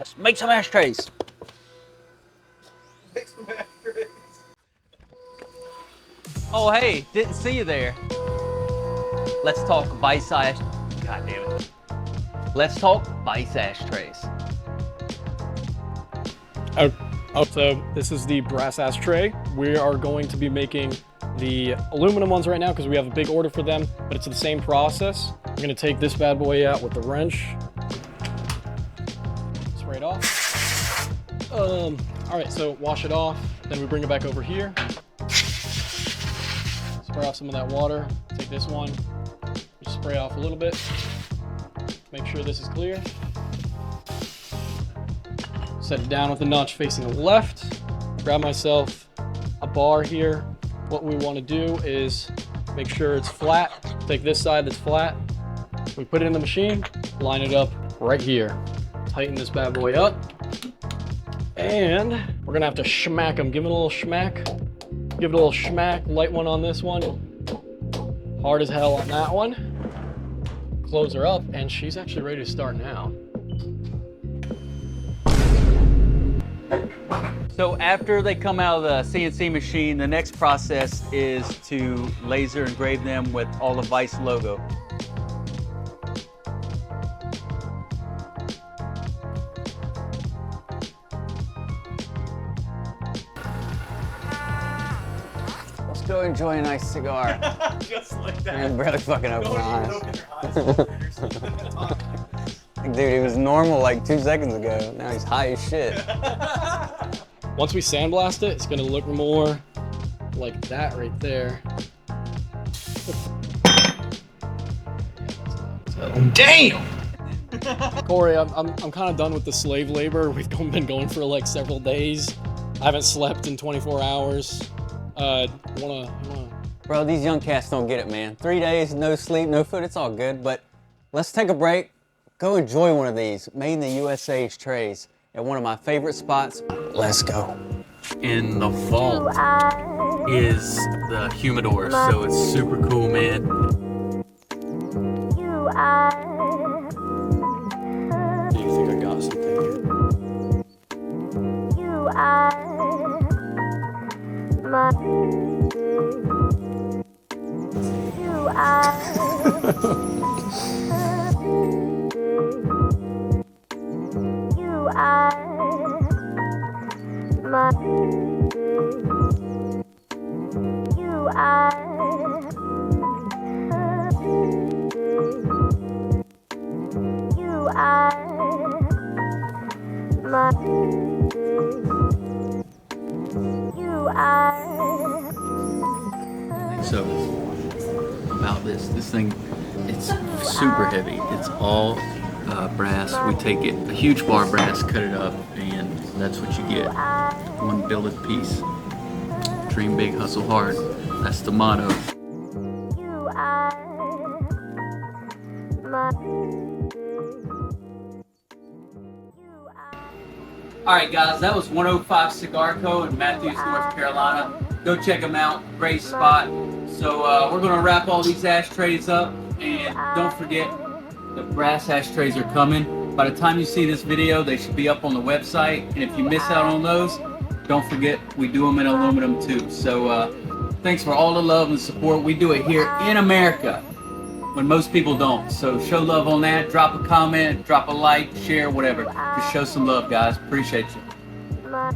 Let's make some ashtrays. Oh, hey, didn't see you there. Let's talk vice ash. God damn it. Let's talk vice ashtrays. So this is the brass ashtray. We are going to be making the aluminum ones right now because we have a big order for them, but it's the same process. We're gonna take this bad boy out with the wrench. Spray it off. All right, so wash it off. Then we bring it back over here. Spray off some of that water. Take this one, just spray off a little bit. Make sure this is clear. Set it down with the notch facing the left. Grab myself a bar here. What we want to do is make sure it's flat. Take this side that's flat. We put it in the machine, line it up right here. Tighten this bad boy up. And we're gonna have to schmack them. Give it a little schmack. Give it a little schmack. Light one on this one. Hard as hell on that one. Close her up, and she's actually ready to start now. So after they come out of the CNC machine, the next process is to laser engrave them with all the Vice logo. Let's go enjoy a nice cigar. Just like that. And barely fucking open my eyes. Dude, he was normal like 2 seconds ago. Now he's high as shit. Once we sandblast it, it's gonna look more like that right there. Damn! Corey, I'm kind of done with the slave labor. We've been going for like several days. I haven't slept in 24 hours. Wanna... Bro, these young cats don't get it, man. 3 days, no sleep, no food, it's all good. But let's take a break. Go enjoy one of these made in the USA trays at one of my favorite spots. Let's go. In the vault is the humidor, so it's super cool, man. Do you think I got something? You are my. You are. You are my. You are. You are my. You are. So, about this thing, it's super heavy. It's all brass. We take it, a huge bar brass, cut it up, and that's what you get. One billet piece. Dream big, hustle hard. That's the motto. You are my. Alright guys, that was 105 Cigar Co. in Matthews, North Carolina. Go check them out, great spot. So we're gonna wrap all these ashtrays up, and don't forget, the brass ashtrays are coming. By the time you see this video, they should be up on the website, and if you miss out on those, don't forget, we do them in aluminum too. So thanks for all the love and support. We do it here in America when most people don't. So show love on that. Drop a comment, drop a like, share, whatever. Just show some love, guys. Appreciate you. My.